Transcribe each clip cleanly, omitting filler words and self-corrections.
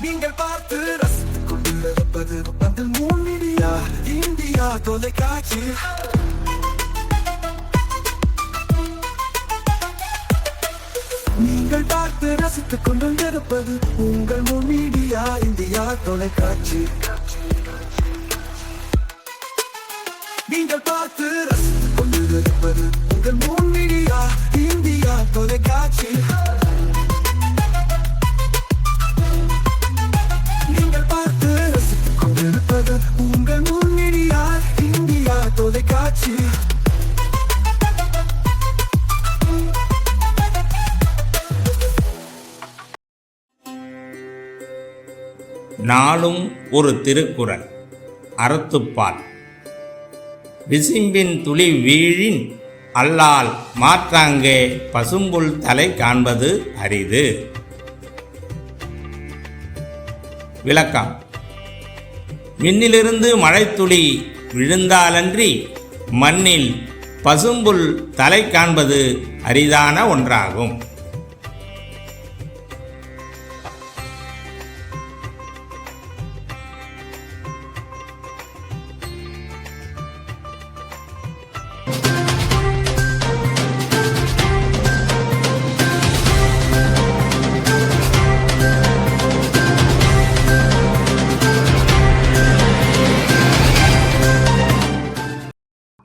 நீங்கள் பார்த்து ரசித்துக் கொண்டிருப்பது பந்தல் மீடியா இந்தியா தொலைக்காட்சி. நீங்கள் பார்த்து ரசித்துக் கொண்டிருப்பது உங்கள் மீடியா இந்தியா தொலைக்காட்சி. நீங்கள் பார்த்து ரசித்துக் கொண்டிருப்பது உங்கள் மீடியா இந்தியா தொலைக்காட்சி. நீங்கள் பார்த்து ரசித்துக் கொண்டிருப்பது உங்கள் மீடியா இந்தியா தொலைக்காட்சி. நாளும் ஒரு திருக்குறள். அறத்துப்பால். விசிம்பின் துளி வீழின் அல்லால் மாற்றாங்கே பசும்புல் தலை காண்பது அரிது. விளக்கம்: விண்ணிலிருந்து மழைத்துளி விழுந்தாலன்றி மண்ணில் பசும்புல் தலை காண்பது அரிதான ஒன்றாகும்.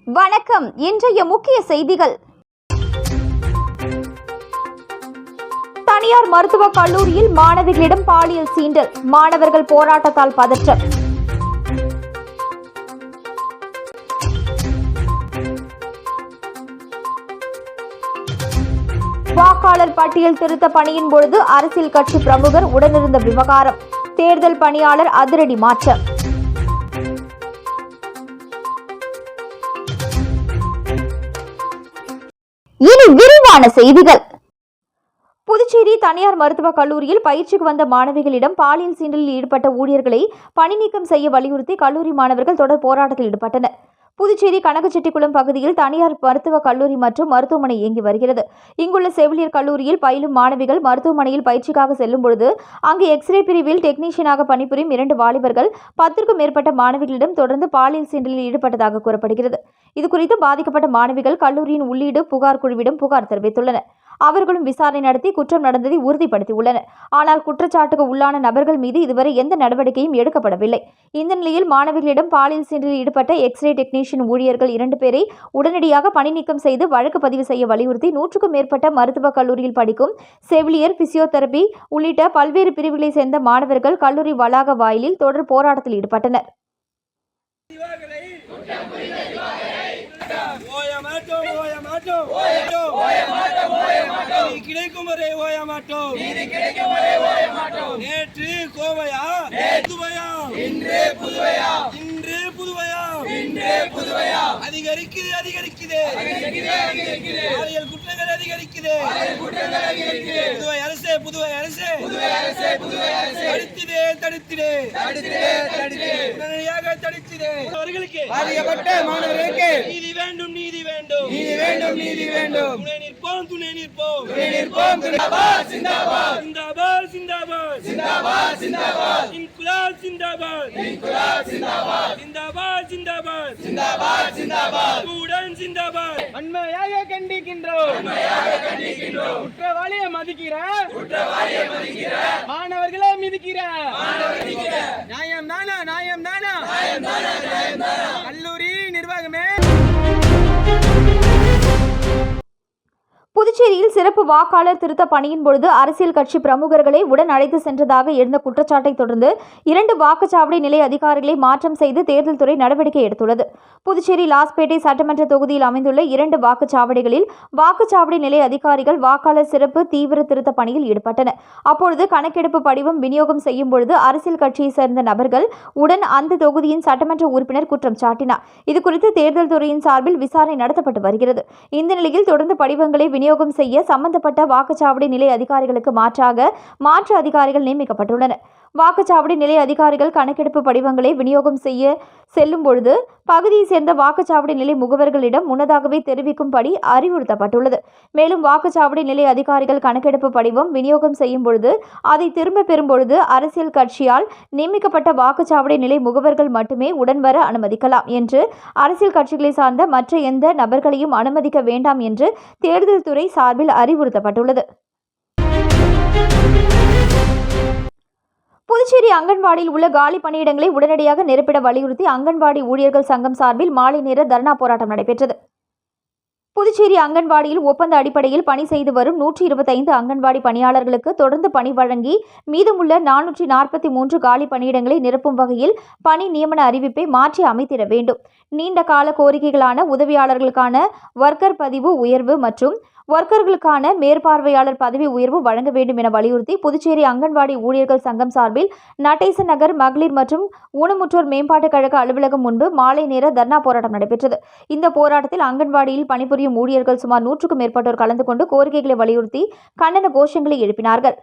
வணக்கம். இன்றைய முக்கிய செய்திகள். தனியார் மருத்துவக் கல்லூரியில் மாணவிகளிடம் பாலியல் சீண்டல், மாணவர்கள் போராட்டத்தால் பதற்றம். வாக்காளர் பட்டியல் திருத்த பணியின் பொழுது அரசியல் கட்சி பிரமுகர் உடனிருந்த விவகாரம், தேர்தல் பணியாளர் அதிரடி மாற்றம். இனி விரிவான செய்திகள். புதுச்சேரி தனியார் மருத்துவக் கல்லூரியில் பயிற்சிக்கு வந்த மாணவிகளிடம் பாலியல் சீண்டலில் ஈடுபட்ட ஊழியர்களை பணி நீக்கம் செய்ய வலியுறுத்தி கல்லூரி மாணவர்கள் தொடர் போராட்டத்தில் ஈடுபட்டனர். புதுச்சேரி கனகச்செட்டிக்குளம் பகுதியில் தனியார் மருத்துவக் கல்லூரி மற்றும் மருத்துவமனை இயங்கி வருகிறது. இங்குள்ள செவிலியர் கல்லூரியில் பயிலும் மாணவிகள் மருத்துவமனையில் பயிற்சிக்காக செல்லும் பொழுது அங்கு எக்ஸ்ரே பிரிவில் டெக்னீஷியனாக பணிபுரியும் 2 வாலிபர்கள் 10க்கும் மேற்பட்ட மாணவிகளிடம் தொடர்ந்து பாலியல் சீண்டலில் ஈடுபட்டதாக கூறப்படுகிறது. இதுகுறித்து பாதிக்கப்பட்ட மாணவிகள் கல்லூரியின் உள்ளீடு புகார் குழுவிடம் புகார் தெரிவித்துள்ளனர். அவர்களும் விசாரணை நடத்தி குற்றம் நடந்ததை உறுதிப்படுத்தியுள்ளனர். ஆனால் குற்றச்சாட்டுக்கு உள்ளான நபர்கள் மீது இதுவரை எந்த நடவடிக்கையும் எடுக்கப்படவில்லை. இந்த நிலையில் மாணவிகளிடம் பாலியல் சீண்டலில் ஈடுபட்ட எக்ஸ்ரே டெக்னீஷியன் ஊழியர்கள் 2 பேரை உடனடியாக பணி நீக்கம் செய்து வழக்கு பதிவு செய்ய வலியுறுத்தி 100க்கும் மேற்பட்ட மருத்துவக் கல்லூரியில் படிக்கும் செவிலியர், பிசியோதெரபி உள்ளிட்ட பல்வேறு பிரிவுகளை சேர்ந்த மாணவர்கள் கல்லூரி வளாக வாயிலில் தொடர் போராட்டத்தில் ஈடுபட்டனர். நேற்று கோவையா, அதிகரிக்குது பாலியல் குற்றங்கள் அதிகரிக்குது. புதுவை அரசே தடுத்திடு உடனடியாக தடுத்திடு. அவர்களுக்கு பாதிக்கப்பட்ட மாணவர்களுக்கு நீதி வேண்டும். துணை நிற்போம். ஜிந்தாபாத். இன்குலாப் ஜிந்தாபாத். ஸ்டூடண்ட் ஜிந்தாபாத். வன்மையாக கண்டிக்கின்றோம். குற்றவாளியை மதிக்கிற மாணவர்களை மிதிக்கிற நியாயம் தானா? கல்லூரி நிர்வாகமே. புதுச்சேரியில் சிறப்பு வாக்காளர் திருத்த பணியின் பொழுது அரசியல் கட்சி பிரமுகர்களை உடன் அழைத்து சென்றதாக எழுந்த குற்றச்சாட்டை தொடர்ந்து 2 வாக்குச்சாவடி நிலைய அதிகாரிகளை மாற்றம் செய்து தேர்தல் துறை நடவடிக்கை எடுத்துள்ளது. புதுச்சேரி லாஸ்பேட்டை சட்டமன்ற தொகுதியில் அமைந்துள்ள 2 வாக்குச்சாவடிகளில் வாக்குச்சாவடி நிலைய அதிகாரிகள் வாக்காளர் சிறப்பு தீவிர திருத்த பணியில் ஈடுபட்டனர். அப்பொழுது கணக்கெடுப்பு படிவம் விநியோகம் செய்யும் பொழுது அரசியல் கட்சியை சேர்ந்த நபர்கள் உடன் அந்த தொகுதியின் சட்டமன்ற உறுப்பினர் குற்றம் சாட்டினார். இதுகுறித்து தேர்தல் துறையின் சார்பில் விசாரணை நடத்தப்பட்டு வருகிறது. இந்த நிலையில் தொடர்ந்து படிவங்களை விநியோகம் செய்ய சம்பந்தப்பட்ட வாக்குச்சாவடி நிலைய அதிகாரிகளுக்கு மாற்றாக மாற்று அதிகாரிகள் நியமிக்கப்பட்டுள்ளனர். வாக்குச்சாவடி நிலைய அதிகாரிகள் கணக்கெடுப்பு படிவங்களை விநியோகம் செய்ய செல்லும் பொழுது பகுதியை சேர்ந்த வாக்குச்சாவடி நிலை முகவர்களிடம் முன்னதாகவே தெரிவிக்கும்படி அறிவுறுத்தப்பட்டுள்ளது. மேலும் வாக்குச்சாவடி நிலைய அதிகாரிகள் கணக்கெடுப்பு படிவம் விநியோகம் செய்யும் பொழுது அதை திரும்ப பெறும் பொழுது அரசியல் கட்சியால் நியமிக்கப்பட்ட வாக்குச்சாவடி நிலை முகவர்கள் மட்டுமே உடன் வர அனுமதிக்கலாம் என்று, அரசியல் கட்சிகளை சார்ந்த மற்ற எந்த நபர்களையும் அனுமதிக்க வேண்டாம் என்று தேர்தல் துறை சார்பில் அறிவுறுத்தப்பட்டுள்ளது. புதுச்சேரி அங்கன்வாடியில் உள்ள காலி பணியிடங்களை உடனடியாக நிரப்பிட வலியுறுத்தி அங்கன்வாடி ஊழியர்கள் சங்கம் சார்பில் மாலை நேர தர்ணா போராட்டம் நடைபெற்றது. புதுச்சேரி அங்கன்வாடியில் ஒப்பந்த அடிப்படையில் பணி செய்து வரும் 125 அங்கன்வாடி பணியாளர்களுக்கு தொடர்ந்து பணி வழங்கி மீதமுள்ள 443 காலி பணியிடங்களை நிரப்பும் வகையில் பணி நியமன அறிவிப்பை மாற்றி அமைத்திட வேண்டும். நீண்ட கால கோரிக்கைகளான உதவியாளர்களுக்கான ஒர்க்கர் பதிவு உயர்வு மற்றும் ஒர்க்கர்களுக்கான மேற்பார்வையாளர் பதவி உயர்வு வழங்க வேண்டும் என வலியுறுத்தி புதுச்சேரி அங்கன்வாடி ஊழியர்கள் சங்கம் சார்பில் நடேசன் நகர் மகளிர் மற்றும் ஊனமுற்றோர் மேம்பாட்டுக் கழக அலுவலகம் முன்பு மாலை நேர தர்ணா போராட்டம் நடைபெற்றது. இந்த போராட்டத்தில் அங்கன்வாடியில் பணிபுரியும் ஊழியர்கள் சுமார் 100க்கும் மேற்பட்டோர் கலந்து கொண்டு கோரிக்கைகளை வலியுறுத்தி கண்டன கோஷங்களை எழுப்பினார்கள்.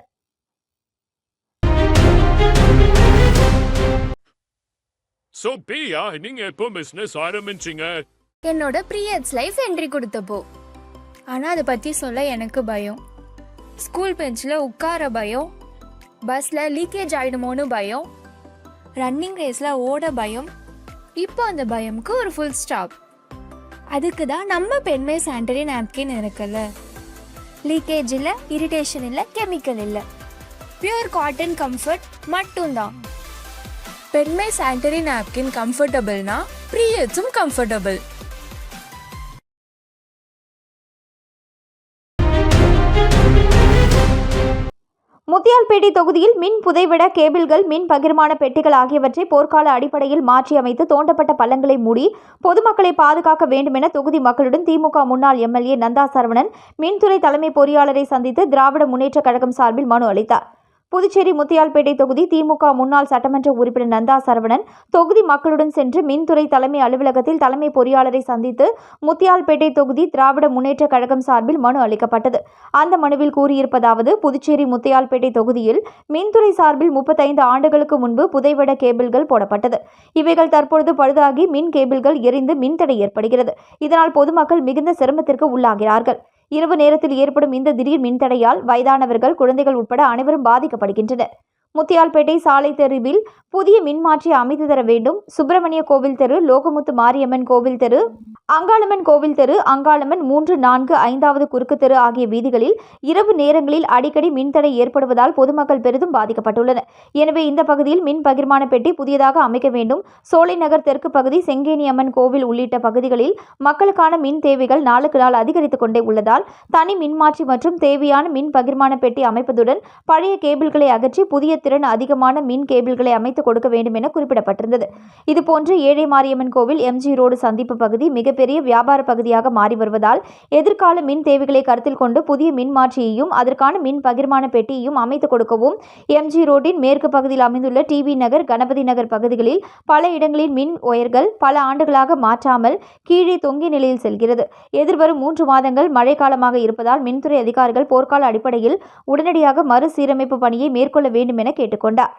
நீங்க எப்போ பிசினஸ் ஆரம்பிச்சீங்க? என்னோட பீரியட்ஸ் லைஃப் என்ட்ரி கொடுத்தப்போ. ஆனால் அதை பற்றி சொல்ல எனக்கு பயம். ஸ்கூல் பெஞ்சில் உட்கார பயம், பஸ்ஸில் லீக்கேஜ் ஆகிடுமோன்னு பயம், ரன்னிங் ரேஸில் ஓட பயம். இப்போ அந்த பயமுக்கு ஒரு ஃபுல் ஸ்டாப். அதுக்கு தான் நம்ம பெண்மை சானிட்டரி நாப்கின் இருக்குல்ல. லீக்கேஜ் இல்லை, இரிட்டேஷன் இல்லை, கெமிக்கல் இல்லை, பியூர் காட்டன் கம்ஃபர்ட் மட்டும்தான். பெண்மை சானிட்டரி நாப்கின் கம்ஃபர்டபுள்னா பீரியட்ஸும் கம்ஃபர்டபுள். முத்தியால்பேட்டை தொகுதியில் மின் புதைவிட கேபிள்கள், மின் பகிர்மான பெட்டிகள் ஆகியவற்றை போர்க்கால அடிப்படையில் மாற்றி அமைத்து தோண்டப்பட்ட பள்ளங்களை மூடி பொதுமக்களை பாதுகாக்க வேண்டும் என தொகுதி மக்களுடன் திமுக முன்னாள் எம்எல்ஏ நந்தா சரவணன் மின்துறை தலைமை பொறியாளரை சந்தித்து திராவிட முன்னேற்றக் கழகம் சார்பில் மனு அளித்தார். புதுச்சேரி முத்தியால்பேட்டை தொகுதி திமுக முன்னாள் சட்டமன்ற உறுப்பினர் நந்தா சரவணன் தொகுதி மக்களுடன் சென்று மின்துறை தலைமை அலுவலகத்தில் தலைமை பொறியாளரை சந்தித்து முத்தியால்பேட்டை தொகுதி திராவிட முன்னேற்றக் கழகம் சார்பில் மனு அளிக்கப்பட்டது. அந்த மனுவில் கூறியிருப்பதாவது: புதுச்சேரி முத்தியால்பேட்டை தொகுதியில் மின்துறை சார்பில் 35 ஆண்டுகளுக்கு முன்பு புதைவட கேபிள்கள் போடப்பட்டது. இவைகள் தற்பொழுது பழுதாகி மின் கேபிள்கள் எரிந்து மின்தடை ஏற்படுகிறது. இதனால் பொதுமக்கள் மிகுந்த சிரமத்திற்கு உள்ளாகிறார்கள். இரவு நேரத்தில் ஏற்படும் இந்த திடீர் மின்தடையால் வயதானவர்கள், குழந்தைகள் உட்பட அனைவரும் பாதிக்கப்படுகின்றனர். முத்தியால்பேட்டை சாலை தெருவில் புதிய மின்மாற்றி அமைத்து தர வேண்டும். சுப்பிரமணிய கோவில் தெரு, லோகமுத்து மாரியம்மன் கோவில் தெரு, அங்காளம்மன் கோவில் தெரு, அங்காளம்மன் 3, 4, 5வது குறுக்கு தெரு ஆகிய வீதிகளில் இரவு நேரங்களில் அடிக்கடி மின்தடை ஏற்படுவதால் பொதுமக்கள் பெரிதும் பாதிக்கப்பட்டுள்ளனர். எனவே இந்த பகுதியில் மின் பகிர்மான பெட்டி புதியதாக அமைக்க வேண்டும். சோலை நகர் தெற்கு பகுதி, செங்கேனியம்மன் கோவில் உள்ளிட்ட பகுதிகளில் மக்களுக்கான மின் தேவைகள் நாளுக்கு நாள் அதிகரித்துக் கொண்டே உள்ளதால் தனி மின்மாற்றி மற்றும் தேவையான மின் பகிர்மான பெட்டி அமைப்பதுடன் பழைய கேபிள்களை அகற்றி புதிய திறன் அதிகமான மின் கேபிள்களை அமைத்து கொடுக்க வேண்டும் என குறிப்பிடப்பட்டிருந்தது. இதுபோன்று ஏழை மாரியம்மன் கோவில், எம்ஜி ரோடு சந்திப்பு பகுதி மிகப்பெரிய வியாபார பகுதியாக மாறி வருவதால் எதிர்கால மின் தேவைகளை கருத்தில் கொண்டு புதிய மின்மாற்றியையும் அதற்கான மின் பகிர்மான பெட்டியையும் அமைத்து கொடுக்கவும், எம்ஜி ரோட்டின் மேற்கு பகுதியில் அமைந்துள்ள டிவி நகர், கணபதி நகர் பகுதிகளில் பல இடங்களில் மின் ஒயர்கள் பல ஆண்டுகளாக மாற்றாமல் கீழே தொங்கிய நிலையில் செல்கிறது. எதிர்வரும் 3 மாதங்கள் மழைக்காலமாக இருப்பதால் மின்துறை அதிகாரிகள் போர்க்கால அடிப்படையில் உடனடியாக மறுசீரமைப்பு பணியை மேற்கொள்ள வேண்டும் என கேட்டுக்கொண்டார்.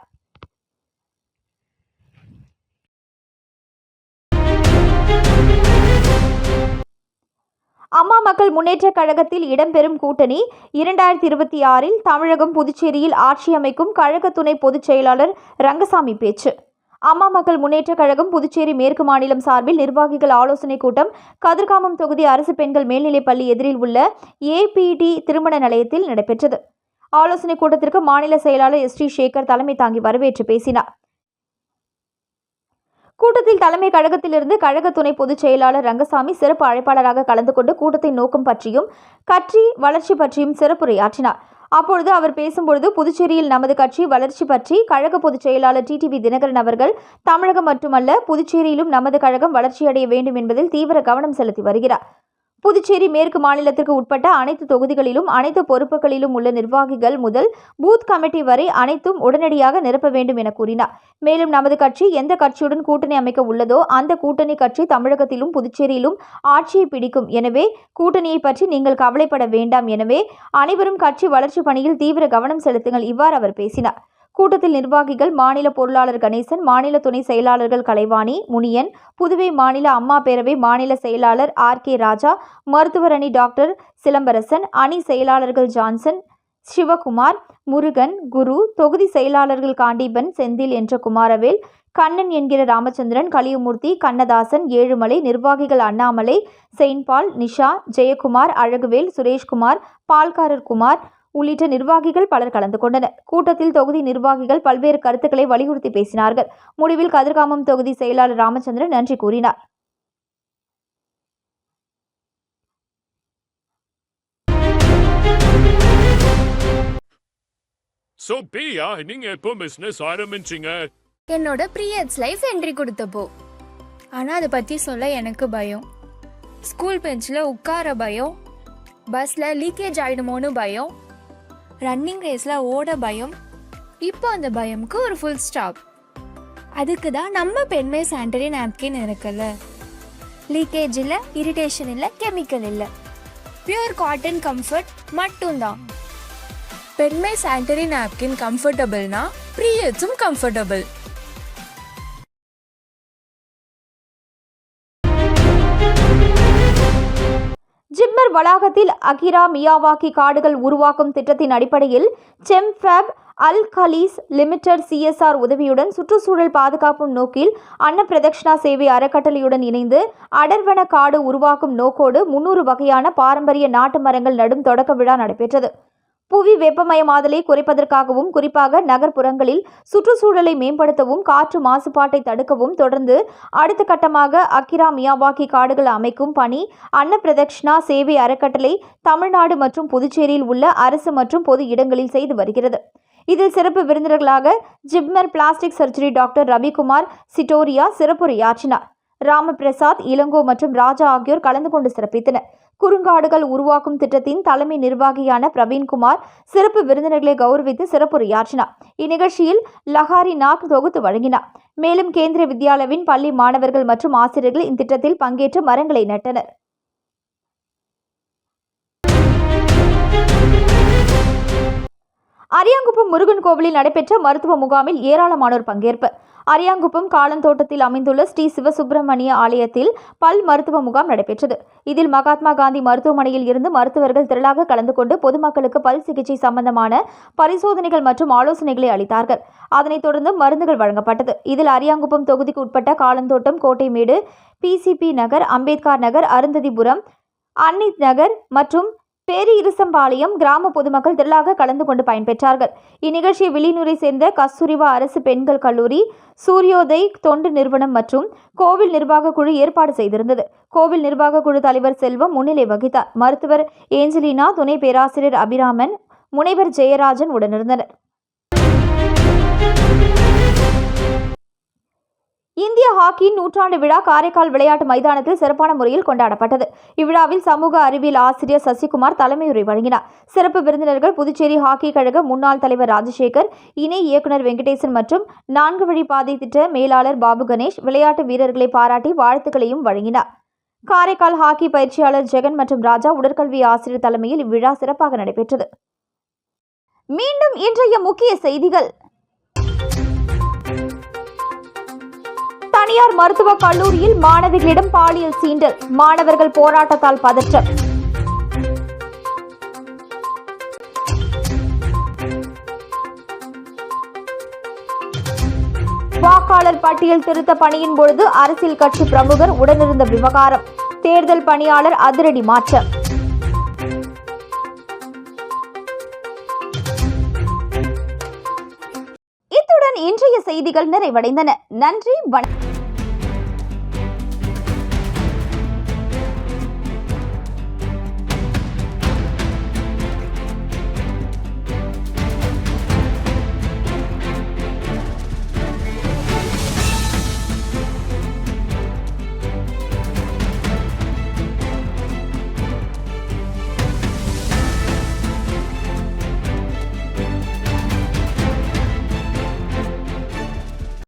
அம்மா மக்கள் முன்னேற்றக் கழகத்தில் இடம்பெறும் கூட்டணி 2026இல் தமிழகம், புதுச்சேரியில் ஆட்சி அமைக்கும் கழக துணை பொதுச் செயலாளர் ரங்கசாமி பேச்சு. அம்மா மக்கள் முன்னேற்றக் கழகம் புதுச்சேரி மேற்கு மாநிலம் சார்பில் நிர்வாகிகள் ஆலோசனைக் கூட்டம் கதிர்காமம் தொகுதி அரசு பெண்கள் மேல்நிலைப்பள்ளி எதிரில் உள்ள ஏபிடி திருமண நிலையத்தில் நடைபெற்றது. ஆலோசனைக் கூட்டத்திற்கு மாநில செயலாளர் எஸ். டி. சேகர் தலைமை தாங்கி வரவேற்று பேசினார். கூட்டத்தில் தலைமை கழகத்திலிருந்து கழக துணை பொதுச் செயலாளர் ரங்கசாமி சிறப்பு அழைப்பாளராக கலந்து கொண்டு கூட்டத்தின் நோக்கம் பற்றியும் கட்சி வளர்ச்சி பற்றியும் சிறப்புரையாற்றினார். அப்பொழுது அவர் பேசும்பொழுது, புதுச்சேரியில் நமது கட்சி வளர்ச்சி பற்றி கழக பொதுச் செயலாளர் டிடிவி தினகரன் அவர்கள் தமிழகம் மட்டுமல்ல புதுச்சேரியிலும் நமது கழகம் வளர்ச்சியடைய வேண்டும் என்பதில் தீவிர கவனம் செலுத்தி வருகிறார். புதுச்சேரி மேற்கு மாநிலத்திற்கு உட்பட்ட அனைத்து தொகுதிகளிலும் அனைத்து பொறுப்புகளிலும் உள்ள நிர்வாகிகள் முதல் பூத் கமிட்டி வரை அனைத்தும் உடனடியாக நிரப்ப வேண்டும் என கூறினார். மேலும் நமது கட்சி எந்த கட்சியுடன் கூட்டணி அமைக்க உள்ளதோ அந்த கூட்டணி கட்சி தமிழகத்திலும் புதுச்சேரியிலும் ஆட்சியை பிடிக்கும். எனவே கூட்டணியை பற்றி நீங்கள் கவலைப்பட வேண்டாம். எனவே அனைவரும் கட்சி வளர்ச்சி பணியில் தீவிர கவனம் செலுத்துங்கள். இவ்வாறு அவர் பேசினார். கூட்டத்தில் நிர்வாகிகள் மாநில பொருளாளர் கணேசன், மாநில துணை செயலாளர்கள் கலைவாணி, முனியன், புதுவை மாநில அம்மா பேரவை மாநில செயலாளர் RK ராஜா, மருத்துவர் அணி டாக்டர் சிலம்பரசன், அணி செயலாளர்கள் ஜான்சன், சிவகுமார், முருகன், குரு, தொகுதி செயலாளர்கள் காண்டீபன், செந்தில் என்ற குமாரவேல், கண்ணன் என்கிற ராமச்சந்திரன், கலியமூர்த்தி, கண்ணதாசன், ஏழுமலை, நிர்வாகிகள் அண்ணாமலை, செயின்பால், நிஷா, ஜெயக்குமார், அழகுவேல், சுரேஷ்குமார், பால்காரர் குமார் உள்ளிட்ட நிர்வாகிகள் பலர் கலந்து கொண்டனர். கூட்டத்தில் தொகுதி நிர்வாகிகள் பல்வேறு கருத்துக்களை வலியுறுத்தி பேசினார்கள். முடிவில் கதிர்காமம் தொகுதி செயலாளர் ராமச்சந்திரன் நன்றி கூறினார். So பிரியா, நீங்க எப்போ பிசினஸ் ஆரம்பிச்சீங்க? என்னோட பீரியட்ஸ் லைஃப் என்ட்ரி கொடுத்தப்போ. ஆனா அதை பத்தி சொல்ல எனக்கு பயம். ஸ்கூல் பெஞ்சில் உட்கார பயம், பஸ்ல லீக்கேஜ் ஆயிடுமோன்னு பயம், ரன்னிங் ரேஸ்ல ஓட பயம். இப்போ அந்த பயமுக்கு ஒரு ஃபுல் ஸ்டாப். அதுக்கு தான் நம்ம பெண்மை சானிட்டரி நாப்கின் இருக்குல்ல. லீக்கேஜ் இல்லை, இரிட்டேஷன் இல்லை, கெமிக்கல் இல்லை, பியூர் காட்டன் கம்ஃபர்ட் மட்டும்தான். பெண்மை சானிட்டரி நாப்கின் கம்ஃபர்டபுள்னா பீரியட்ஸும் கம்ஃபர்டபுள். ஜிப்மர் வளாகத்தில் அகிரா மியாவாக்கி காடுகள் உருவாக்கும் திட்டத்தின் அடிப்படையில் செம்ஃபேப் அல் கலீஸ் லிமிடெட் CSR உதவியுடன் சுற்றுச்சூழல் பாதுகாப்பும் நோக்கில் அன்னப்பிரதக்ஷனா சேவை அறக்கட்டளையுடன் இணைந்து அடர்வன காடு உருவாக்கும் நோக்கோடு 300 வகையான பாரம்பரிய நாட்டு மரங்கள் நடும் தொடக்க விழா நடைபெற்றது. புவி வெப்பமயமாதலை குறைப்பதற்காகவும் குறிப்பாக நகர்ப்புறங்களில் சுற்றுச்சூழலை மேம்படுத்தவும் காற்று மாசுபாட்டை தடுக்கவும் தொடர்ந்து அடுத்த கட்டமாக அகிரா மியாவாக்கி காடுகள் அமைக்கும் பணி அன்னப்பிரதக்ஷனா சேவை அறக்கட்டளை தமிழ்நாடு மற்றும் புதுச்சேரியில் உள்ள அரசு மற்றும் பொது இடங்களில் செய்து வருகிறது. இதில் சிறப்பு விருந்தினர்களாக JIPMER plastic surgery doctor Ravikumar Chittoria சிறப்புரையாற்றினார். ராமபிரசாத், இளங்கோ மற்றும் ராஜா ஆகியோர் கலந்து கொண்டு சிறப்பித்தனர். குறுங்காடுகள் உருவாக்கும் திட்டத்தின் தலைமை நிர்வாகியான பிரவீன்குமார் சிறப்பு விருந்தினர்களை கௌரவித்து சிறப்புரையாற்றினார். இந்நிகழ்ச்சியில் லஹாரி நாக் தொகுத்து வழங்கினார். மேலும் கேந்திரிய வித்யாலயாவின் பள்ளி மாணவர்கள் மற்றும் ஆசிரியர்கள் இத்திட்டத்தில் பங்கேற்று மரங்களை நட்டனர். அரியாங்குப்பம் முருகன் கோவிலில் நடைபெற்ற மருத்துவ முகாமில் ஏராளமானோர் பங்கேற்பு. அரியாங்குப்பம் காலந்தோட்டத்தில் அமைந்துள்ள ஸ்ரீ சிவசுப்பிரமணிய ஆலயத்தில் பல் மருத்துவ முகாம் நடைபெற்றது. இதில் மகாத்மா காந்தி மருத்துவமனையில் இருந்து மருத்துவர்கள் திரளாக கலந்து கொண்டு பொதுமக்களுக்கு பல் சிகிச்சை சம்பந்தமான பரிசோதனைகள் மற்றும் ஆலோசனைகளை அளித்தார்கள். அதனைத் தொடர்ந்து மருந்துகள் வழங்கப்பட்டது. இதில் அரியாங்குப்பம் தொகுதிக்கு உட்பட்ட காலந்தோட்டம், கோட்டைமேடு, PCP நகர், அம்பேத்கர் நகர், அருந்ததிபுரம், அன்னித் நகர் மற்றும் பேரிருசம்பாளையம் கிராம பொதுமக்கள் திரளாக கலந்து கொண்டு பயன்பெற்றார்கள். இந்நிகழ்ச்சியை வில்லியனூரை சேர்ந்த கஸ்தூரிபா அரசு பெண்கள் கல்லூரி, சூரியோதய் தொண்டு நிறுவனம் மற்றும் கோவில் நிர்வாக குழு ஏற்பாடு செய்திருந்தது. கோவில் நிர்வாக குழு தலைவர் செல்வம் முன்னிலை வகித்தார். மருத்துவர் ஏஞ்சலினா, துணை பேராசிரியர் அபிராமன், முனைவர் ஜெயராஜன் உடனிருந்தனர். இந்திய ஹாக்கியின் 100ஆண்டு விழா காரைக்கால் விளையாட்டு மைதானத்தில் சிறப்பான முறையில் கொண்டாடப்பட்டது. இவ்விழாவில் சமூக அறிவியல் ஆசிரியர் சசிகுமார் தலைமையுரை வழங்கினார். சிறப்பு விருந்தினர்கள் புதுச்சேரி ஹாக்கி கழக முன்னாள் தலைவர் ராஜசேகர், இணை இயக்குநர் வெங்கடேசன் மற்றும் 4 வழிப்பாதை திட்ட மேலாளர் பாபு கணேஷ் விளையாட்டு வீரர்களை பாராட்டி வாழ்த்துக்களையும் வழங்கினார். காரைக்கால் ஹாக்கி பயிற்சியாளர் ஜெகன் மற்றும் ராஜா உடற்கல்வி ஆசிரியர் தலைமையில் இவ்விழா சிறப்பாக நடைபெற்றது. மீண்டும் இன்றைய முக்கிய செய்திகள். தனியார் மருத்துவக் கல்லூரியில் மாணவிகளிடம் பாலியல் சீண்டல், மாணவர்கள் போராட்டத்தால் பதற்றம். வாக்காளர் பட்டியல் திருத்த பணியின் பொழுது அரசியல் கட்சி பிரமுகர் உடனிருந்த விவகாரம், தேர்தல் பணியாளர் அதிரடி மாற்றம். இத்துடன் இன்றைய செய்திகள் நிறைவடைந்தன. நன்றி, வணக்கம்.